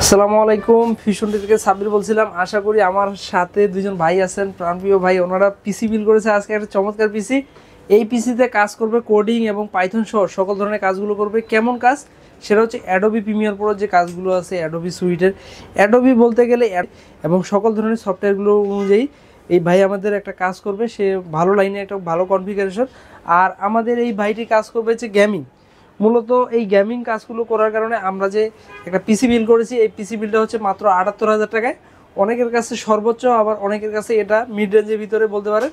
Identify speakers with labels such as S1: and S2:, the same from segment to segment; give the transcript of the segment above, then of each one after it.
S1: আসসালামু আলাইকুম, ফিশনটি থেকে সাব্বির বলছিলাম। আশা করি আমার সাথে দুজন ভাই আছেন, প্রাণপ্রিয় ভাই। ওনারা পিসি বিল করেছে আজকে একটা চমৎকার পিসি। এই পিসিতে কাজ করবে কোডিং এবং পাইথন সহ সকল ধরনের কাজগুলো করবে। কেমন কাজ? সেটা হচ্ছে অ্যাডোবি প্রিমিয়ার প্রো যে কাজগুলো আছে অ্যাডোবি সুইটের, অ্যাডোবি বলতে গেলে এবং সকল ধরনের সফটওয়্যারগুলো অনুযায়ী এই ভাই আমাদের একটা কাজ করবে। সে ভালো লাইনে একটা ভালো কনফিগারেশন। আর আমাদের এই ভাইটি কাজ করবে হচ্ছে গেমিং। মূলত এই গেমিং কাজগুলো করার কারণে আমরা যে একটা পিসি বিল করেছি, এই পিসি বিলটা হচ্ছে মাত্র ৭৮,০০০ টাকায়। অনেকের কাছে সর্বোচ্চ, আবার অনেকের কাছে এটা মিড রেঞ্জের ভিতরে বলতে পারেন।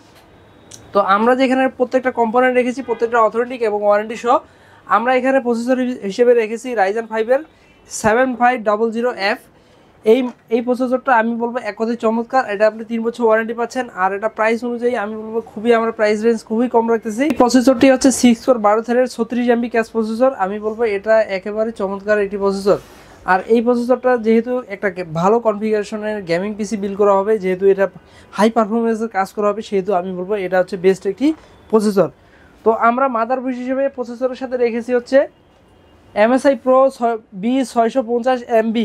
S1: তো আমরা যেখানে প্রত্যেকটা কম্পোনেন্ট রেখেছি, প্রত্যেকটা অথেন্টিক এবং ওয়ারেন্টি সহ। আমরা এখানে প্রসেসর হিসেবে রেখেছি রাইজেন 5-এর 7500F। এই প্রসেসরটা আমি বলবো এক কথায় চমৎকার। এটা আপনি 3 বছর ওয়ারেন্টি পাচ্ছেন। আর এটা প্রাইস অনুযায়ী আমি বলবো খুবই, আমরা প্রাইস রেঞ্জ খুবই কম রাখতেছি। এই প্রসেসরটি হচ্ছে 6 কোর 12 থ্রেডের 36 MB ক্যাশ প্রসেসর। আমি বলবো এটা একেবারে চমৎকার একটি প্রসেসর। আর এই প্রসেসরটা যেহেতু একটা ভালো কনফিগারেশনের গেমিং পিসি বিল করা হবে, যেহেতু এটা হাই পারফরমেন্সের কাজ করা হবে, সেহেতু আমি বলবো এটা হচ্ছে বেস্ট একটি প্রসেসর। তো আমরা মাদারবোর্ড হিসেবে প্রসেসরের সাথে রেখেছি হচ্ছে MSI Pro B650MB।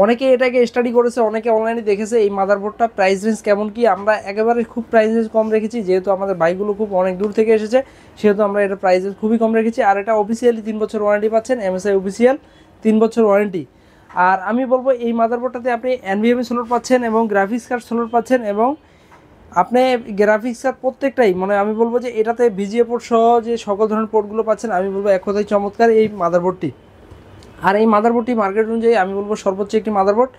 S1: অনেকে এটাকে স্টাডি করেছে, অনেকে অনলাইনে দেখেছে এই মাদারবোর্ডটা প্রাইস রেঞ্জ কেমন কি। আমরা একেবারে খুব প্রাইস রেঞ্জ কম রেখেছি, যেহেতু আমাদের বাইকগুলো খুব অনেক দূর থেকে এসেছে, সেহেতু আমরা এটা প্রাইস রেঞ্জ খুবই কম রেখেছি। আর এটা অফিসিয়ালি 3 বছর ওয়ারেন্টি পাচ্ছেন, MSI অফিসিয়াল 3 বছর ওয়ারেন্টি। আর আমি বলবো এই মাদারবোর্ডটাতে আপনি NVMe স্লট পাচ্ছেন এবং গ্রাফিক্স কার্ড স্লট পাচ্ছেন, এবং আপনি গ্রাফিক্স কার্ড প্রত্যেকটাই, মানে আমি বলবো যে এটাতে VGA পোর্ট সহ যে সকল ধরনের পোর্টগুলো পাচ্ছেন। আমি বলবো এক কথায় চমৎকার এই মাদারবোর্ডটি। আর এই মাদারবোর্ডটি মার্কেট অনুযায়ী আমি বলবো সর্বোচ্চ একটি মাদারবোর্ড।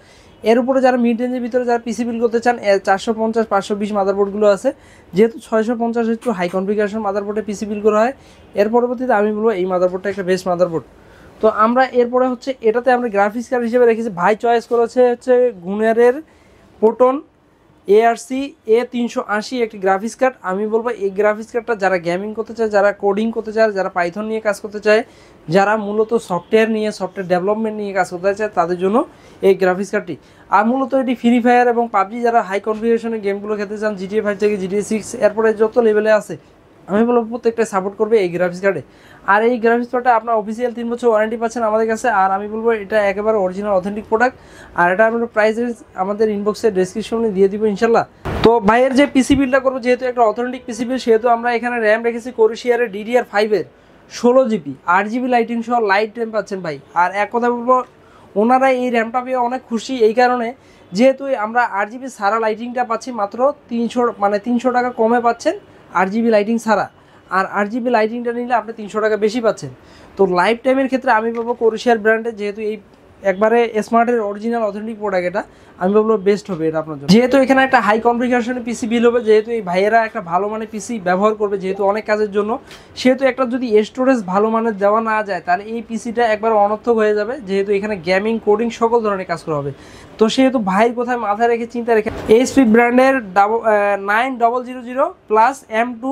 S1: এর উপরে যারা মিড রেঞ্জের ভিতরে যারা পিসি বিল করতে চান, 450, 520 মাদারবোর্ডগুলো আছে। যেহেতু 650 একটু হাই কনফিগারেশন মাদারবোর্ডে পিসি বিল করা হয়, এর পরবর্তীতে আমি বলবো এই মাদারবোর্ডটা একটা বেস্ট মাদারবোর্ড। তো আমরা এরপরে হচ্ছে এটাতে আমরা গ্রাফিক্স কার্ড হিসেবে রেখেছি, ভাই চয়েস করেছে হচ্ছে গুনেরের প্রোটন ARC A380 একটি গ্রাফিক্স কার্ড। আমি বলবো এই গ্রাফিক্স কার্ডটা যারা গেমিং করতে চায়, যারা কোডিং করতে চায়, যারা পাইথন নিয়ে কাজ করতে চায়, যারা মূলত সফটওয়্যার ডেভেলপমেন্ট নিয়ে কাজ করতে চায়, তাদের জন্য এই গ্রাফিক্স কার্ডটি। আর মূলত এটি ফ্রি ফায়ার এবং পাবজি যারা হাই কনফিগারেশনের গেমগুলো খেলতে চান, GTA 5 থেকে GTA 6 এরপরে যত লেভেলে আছে, আমি বলবো প্রত্যেকটা সাপোর্ট করবে এই গ্রাফিক্স কার্ডে। আর এই গ্রাফিক্স কার্ডটা আপনার অফিসিয়াল 3 বছর ওয়ারেন্টি পাচ্ছেন আমাদের কাছে। আর আমি বলবো এটা একেবারে অরিজিনাল অথেন্টিক প্রোডাক্ট। আর এটা আমরা প্রাইস আমাদের ইনবক্সে ডেসক্রিপশনে দিয়ে দিব ইনশাল্লাহ। তো ভাইয়ের যে পিসি বিলটা করবো, যেহেতু একটা অথেন্টিক পিসি বিল, সেহেতু আমরা এখানে র্যাম রেখেছি কোরেশিয়ারের DDR5-এর 16GB, 8GB লাইটিং সহ লাইট র্যাম পাচ্ছেন ভাই। আর এক কথা বলবো, ওনারা এই র্যামটা পেয়ে অনেক খুশি, এই কারণে যেহেতু আমরা 8GB সারা লাইটিংটা পাচ্ছি মাত্র 300 টাকা কমে পাচ্ছেন 8GB লাইটিং ছাড়া। আর 8GB লাইটিংটা নিলে আপনি 300 টাকা বেশি পাচ্ছেন। তো লাইফ টাইমের ক্ষেত্রে আমি বলবো কোরেশিয়ার ব্র্যান্ডের, যেহেতু এই একবারে স্মার্টের অরিজিনাল অথেন্টিক প্রোডাক্ট, এটা আমি বলবো বেস্ট হবে এটা আপনার জন্য। যেহেতু এখানে একটা হাই কনফিগারেশনের পিসি বিল হবে, যেহেতু এই ভাইয়েরা একটা ভালো মানের পিসি ব্যবহার করবে, যেহেতু অনেক কাজের জন্য, সেহেতু একটা যদি স্টোরেজ ভালো মানের দেওয়া না যায়, তাহলে এই পিসিটা একবার অনর্থক হয়ে যাবে। যেহেতু এখানে গেমিং কোডিং সকল ধরনের কাজ করা হবে, তো সেহেতু ভাই কোথায় মাথায় রেখে চিন্তা রেখে HP ব্র্যান্ডের 9000 প্লাস M2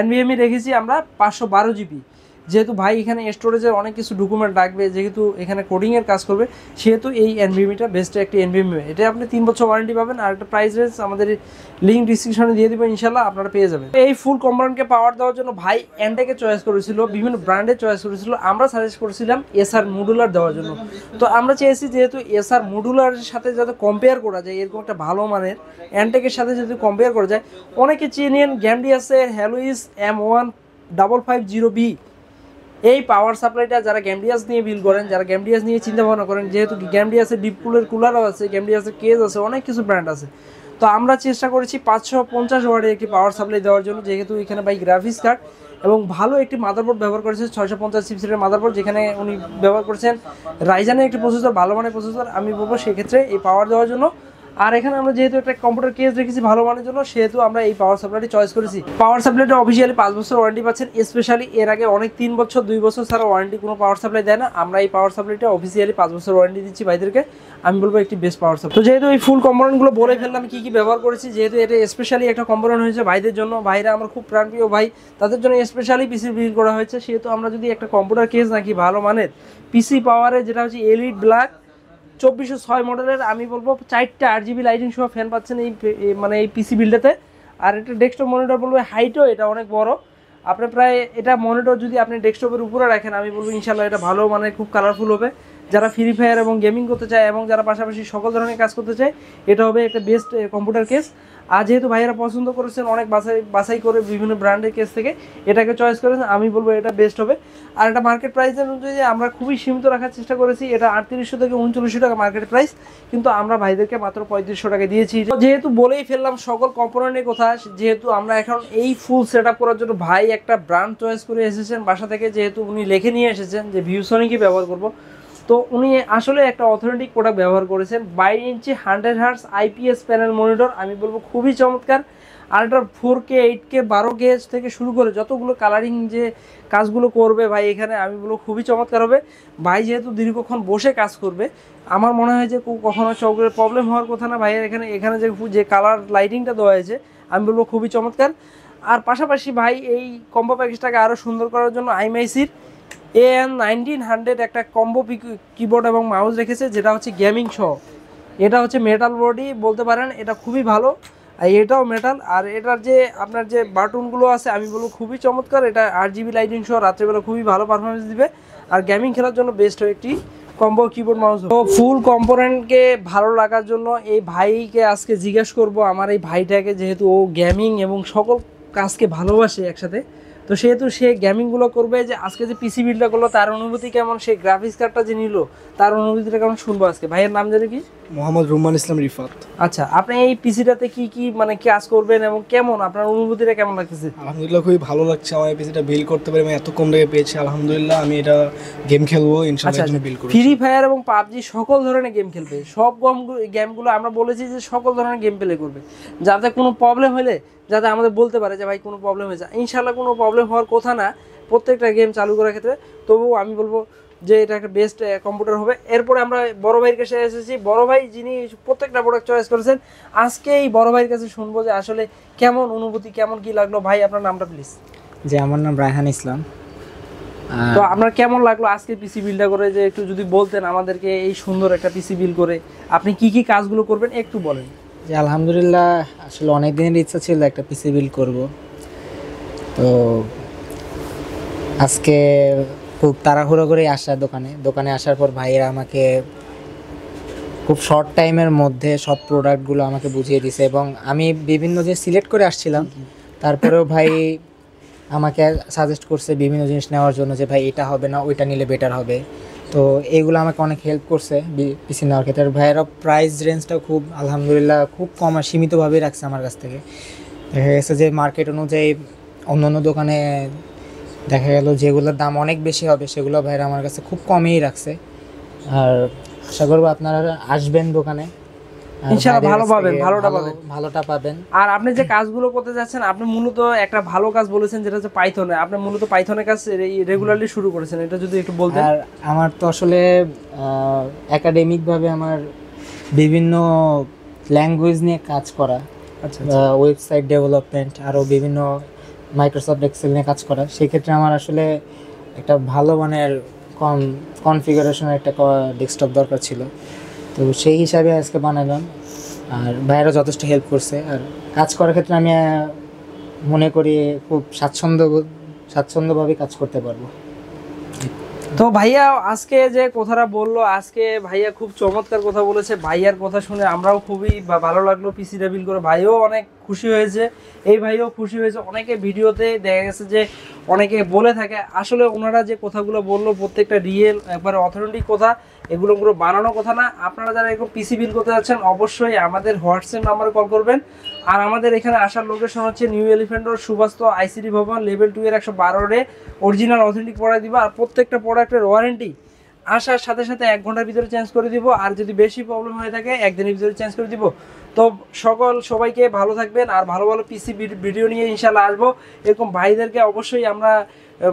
S1: NVMe রেখেছি আমরা 512GB। যেহেতু ভাই এখানে স্টোরেজের অনেক কিছু ডকুমেন্ট রাখবে, যেহেতু এখানে কোডিংয়ের কাজ করবে, সেহেতু এই NVMeটা বেস্ট একটি NVMe। এটা আপনি 3 বছর ওয়ারেন্টি পাবেন। আর একটা প্রাইস রেঞ্জ আমাদের লিঙ্ক ডিসক্রিপশনে দিয়ে দেবো, ইনশাল্লাহ আপনারা পেয়ে যাবেন। এই ফুল কম্পোনেন্টকে পাওয়ার দেওয়ার জন্য ভাই এনটেকে চয়েস করেছিল, বিভিন্ন ব্র্যান্ডে চয়েস করেছিল। আমরা সাজেস্ট করেছিলাম SR মডুলার দেওয়ার জন্য। তো আমরা চেয়েছি যেহেতু SR মডুলারের সাথে যাতে কম্পেয়ার করা যায়, এরকম একটা ভালো মানের এনটেকের সাথে যদি কম্পেয়ার করা যায়, অনেকে চেনেন গ্যামডিয়াসের হ্যালোইস M1550B। এই পাওয়ার সাপ্লাইটা যারা গ্যামডিয়াস নিয়ে বিল করেন, যারা গ্যামডিয়াস নিয়ে চিন্তা ভাবনা করেন, যেহেতু গ্যামডিয়াসের ডিপ কুলের কুলারও আছে, গ্যামডিয়াসের কেস আছে, অনেক কিছু ব্র্যান্ড আছে। তো আমরা চেষ্টা করেছি 550 ওয়াটের একটি পাওয়ার সাপ্লাই দেওয়ার জন্য, যেহেতু এখানে ভাই গ্রাফিক্স কার্ড এবং ভালো একটি মাদারবোর্ড ব্যবহার করেছে, 650 চিপসেটের মাদারবোর্ড, যেখানে উনি ব্যবহার করেছেন রাইজানের একটি প্রসেসর, ভালো মানের প্রসেসর। আমি বলবো সেক্ষেত্রে এই পাওয়ার দেওয়ার জন্য। আর এখানে আমরা যেহেতু একটা কম্পিউটার কেস রেখেছি ভালো মানের জন্য, সেহেতু আমরা এই পাওয়ার সাপ্লাইটি চয়েস করেছি। পাওয়ার সাপ্লাইটা অফিসিয়ালি 5 বছর ওয়ারেন্টি পাচ্ছেন। স্পেশালি এর আগে অনেক 3 বছর 2 বছর ছাড়া ওয়ারেন্টি কোনো পাওয়ার সাপ্লাই দেয় না। আমরা এই পাওয়ার সাপ্লাইটা অফিসিয়ালি 5 বছর ওয়ারেন্টি দিচ্ছি ভাইদেরকে। আমি বলবো একটি বেস্ট পাওয়ার সাপ্লাই। তো যেহেতু এই ফুল কম্পোনেন্টগুলো বলে ফেললাম কি কি ব্যবহার করেছি, যেহেতু এটা স্পেশালি একটা কম্পোনেন্ট হয়েছে ভাইদের জন্য, ভাইরা আমার খুব প্রাণপ্রিয় ভাই, তাদের জন্য স্পেশালি পিসি বিল করা হয়েছে। সেহেতু আমরা যদি একটা কম্পিউটার কেস নাকি ভালো মানের পিসি পাওয়ারে, যেটা হচ্ছে এলিট ব্ল্যাক 2406 মডেলের, আমি বলবো 4টা 8GB লাইটিং সহ ফ্যান পাচ্ছেন এই মানে এই পিসি বিল্ডটাতে। আর এটা ডেস্কটপ মনিটর বলবো, হাইটও এটা অনেক বড়। আপনি প্রায় এটা মনিটর যদি আপনি ডেস্কটপের উপরে রাখেন, আমি বলবো ইনশাল্লাহ এটা ভালো, মানে খুব কালারফুল হবে। যারা ফ্রি ফায়ার এবং গেমিং করতে চায় এবং যারা পাশাপাশি সকল ধরনের কাজ করতে চায় এটা হবে একটা বেস্ট কম্পিউটার কেস। আর যেহেতু ভাইয়েরা পছন্দ করেছেন অনেক বাছাই করে বিভিন্ন ব্র্যান্ডের কেস থেকে এটাকে চয়েস করেছেন, আমি বলবো এটা বেস্ট হবে। আর এটা মার্কেট প্রাইসের অনুযায়ী আমরা খুবই সীমিত রাখার চেষ্টা করেছি, এটা 3800 থেকে 3900 টাকা মার্কেট প্রাইস, কিন্তু আমরা ভাইদেরকে মাত্র 3500 টাকা দিয়েছি। যেহেতু বলেই ফেললাম সকল কম্পোনেন্টের কথা, যেহেতু আমরা এখন এই ফুল সেট আপ করার জন্য ভাই একটা ব্র্যান্ড চয়েস করে এসেছেন বাসা থেকে, যেহেতু উনি লিখে নিয়ে এসেছেন যে ভিউসনিকই ব্যবহার করব, তো উনি আসলে একটা অথেন্টিক প্রোডাক্ট ব্যবহার করেছেন। 22 ইঞ্চি 100 হার্টজ আইপিএস প্যানেল মনিটর, আমি বলবো খুবই চমৎকার। আর এটা 4K 8K 12K থেকে শুরু করে যতগুলো কালারিং যে কাজগুলো করবে ভাই এখানে, আমি বলবো খুবই চমৎকার হবে। ভাই যেহেতু দীর্ঘক্ষণ বসে কাজ করবে, আমার মনে হয় যে কখনো চোখের প্রবলেম হওয়ার কথা না ভাইয়ের এখানে যে কালার লাইটিংটা দেওয়া হয়েছে আমি বলবো খুবই চমৎকার। আর পাশাপাশি ভাই এই কম্বো প্যাকেজটাকে আরও সুন্দর করার জন্য আইএমআইসির AN1900 একটা কম্বো কিবোর্ড এবং মাউস রেখেছে, যেটা হচ্ছে গেমিং সহ। এটা হচ্ছে মেটাল বডি বলতে পারেন, এটা খুবই ভালো। আর এটাও মেটাল, আর এটার যে আপনার যে বাটনগুলো আছে আমি বলবো খুবই চমৎকার। এটা 8GB লাইটিং সহ রাত্রেবেলা খুবই ভালো পারফরমেন্স দিবে, আর গেমিং খেলার জন্য বেস্ট একটি কম্বো কিবোর্ড মাউস। তো ফুল কম্পোনেন্টকে ভালো লাগার জন্য এই ভাইকে আজকে জিজ্ঞেস করব, আমার এই ভাইটাকে, যেহেতু ও গেমিং এবং সকল কাজকে ভালোবাসে একসাথে, তো সেহেতু সে গেমিংগুলো করবে, যে আজকে যে পিসি বিল্ডটা করলো তার অনুভূতি কেমন, সেই গ্রাফিক্স কার্ডটা যে নিল তার অনুভূতিটা কেমন শুনবো আজকে। ভাইয়ের নাম জানি কি?
S2: মোহাম্মদ রুমান ইসলাম রিফাত।
S1: আচ্ছা, আপনি এই পিসিটাতে কি মানে কাজ করবেন এবং কেমন আপনার অনুভূতিটা কেমন লাগতেছে?
S2: আলহামদুলিল্লাহ খুবই ভালো লাগছে, আমার এই পিসিটা বিল করতে পারি, আমি এত কম টাকায় পেয়েছি আলহামদুলিল্লাহ। আমি এটা গেম খেলবো ইনশাআল্লাহ, বিল করব।
S1: ফ্রি ফায়ার এবং পাবজি সকল ধরনের গেম খেলবে, সব গেমগুলো আমরা বলেছি যে সকল ধরনের গেম প্লে করবে, যাতে কোনো প্রবলেম হলে যাতে আমাদের বলতে পারে যে ভাই কোনো প্রবলেম হয়েছে। ইনশাআল্লাহ কোনো প্রবলেম হওয়ার কথা না প্রত্যেকটা গেম চালু করার ক্ষেত্রে, তবুও আমি বলবো যে এটা একটা বেস্ট কম্পিউটার হবে। এরপরে আমরা বড় ভাইয়ের কাছে এসেছি, বড় ভাই যিনি প্রত্যেকটা প্রোডাক্ট চয়েস করেছেন। আজকে এই বড় ভাইয়ের কাছে শুনবো যে আসলে কেমন অনুভূতি, কেমন কি লাগলো। ভাই আপনার নামটা প্লিজ?
S3: যে আমার নাম রায়হান ইসলাম।
S1: তো আপনার কেমন লাগলো আজকে পিসি বিল্ডটা করে, যে একটু যদি বলতেন আমাদেরকে, এই সুন্দর একটা পিসি বিল্ড করে আপনি কি কি কাজগুলো করবেন একটু বলেন।
S3: যে আলহামদুলিল্লাহ, আসলে অনেক দিনের ইচ্ছা ছিল একটা পিসি বিল্ড করব, তো আজকে খুব তাড়াহুড়ো করে আসা দোকানে আসার পর ভাইয়েরা আমাকে খুব শর্ট টাইমের মধ্যে সব প্রোডাক্টগুলো আমাকে বুঝিয়ে দিছে, এবং আমি বিভিন্ন যে সিলেক্ট করে আসছিলাম তারপরেও ভাই আমাকে সাজেস্ট করছে বিভিন্ন জিনিস নেওয়ার জন্য, যে ভাই এটা হবে না ওইটা নিলে বেটার হবে। তো এইগুলো আমাকে অনেক হেল্প করছে পিসি নেওয়ার ক্ষেত্রে। আর ভাইয়েরা প্রাইস রেঞ্জটাও খুব আলহামদুলিল্লাহ খুব কম আর সীমিতভাবেই রাখছে আমার কাছ থেকে। দেখা গেছে যে মার্কেট অনুযায়ী অন্য অন্য দোকানে দেখা গেল যেগুলোর দাম অনেক বেশি হবে, সেগুলো ভাইয়েরা আমার কাছে খুব কমেই রাখছে। আর আশা করবো আপনারা আসবেন দোকানে,
S1: ইনশাআল্লাহ ভালোটা পাবেন। আর আপনি যে কাজগুলো করতে যাচ্ছেন, আপনি মূলত একটা ভালো কাজ বলেছেন, যেটা হচ্ছে পাইথনে। আপনি মূলত পাইথনের কাজ রেগুলারলি শুরু করেছেন, এটা যদি একটু বলতেন।
S3: আর আমার তো আসলে একাডেমিকভাবে আমার বিভিন্ন ল্যাঙ্গুয়েজ নিয়ে কাজ করা,
S1: আচ্ছা,
S3: ওয়েবসাইট ডেভেলপমেন্ট, আরও বিভিন্ন মাইক্রোসফট এক্সেল নিয়ে কাজ করা। সেক্ষেত্রে আমার আসলে একটা ভালো মানের কনফিগারেশনের একটা ডেস্কটপ দরকার ছিল, তো সেই হিসাবে আজকে বানালাম। আর ভাইয়েরা যথেষ্ট হেল্প করছে, আর কাজ করার ক্ষেত্রে আমি মনে করি খুব স্বাচ্ছন্দ্যভাবে কাজ করতে পারবো।
S1: তো ভাইয়া আজকে যে কথাটা বললো, আজকে ভাইয়া খুব চমৎকার কথা বলেছে। ভাইয়ার কথা শুনে আমরাও খুবই ভালো লাগলো, পিসিটা বিল করে ভাইও অনেক খুশি হয়েছে, এই ভাইও খুশি হয়েছে। অনেকে ভিডিওতে দেখা গেছে যে অনেকে বলে থাকে, আসলে ওনারা যে কথাগুলো বললো প্রত্যেকটা রিয়েল একবারে অথেন্টিক কথা, এগুলো পুরো বানানো কথা না। আপনারা যারা এরকম পিসি বিল করতে যাচ্ছেন অবশ্যই আমাদের হোয়াটসঅ্যাপ নাম্বারে কল করবেন। আর আমাদের এখানে আসার লোকেশন হচ্ছে new Elephant road, Subhash ICD Bhaban, level 2 এর 112 অরিজিনাল অথেন্টিক প্রোডাক্ট দিব। আর প্রত্যেকটা প্রোডাক্টের ওয়ারেন্টি আসার সাথে সাথে 1 ঘন্টার ভিতরে চেঞ্জ করে দিব, আর যদি বেশি প্রবলেম হয়ে থাকে 1 দিনের ভিতরে চেঞ্জ করে দিব। তো সবাইকে ভালো থাকবেন, আর ভালো ভালো পিসি ভিডিও নিয়ে ইনশাল্লাহ আসবো। এরকম ভাইদেরকে অবশ্যই আমরা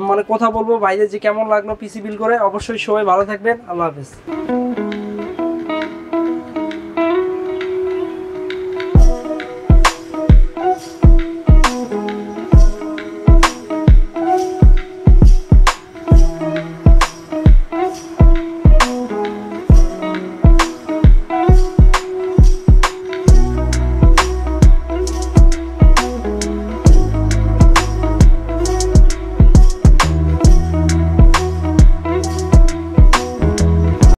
S1: মানে কথা বলবো, ভাইদের যে কেমন লাগলো পিসি বিল করে। অবশ্যই সবাই ভালো থাকবেন, আল্লাহ হাফেজ।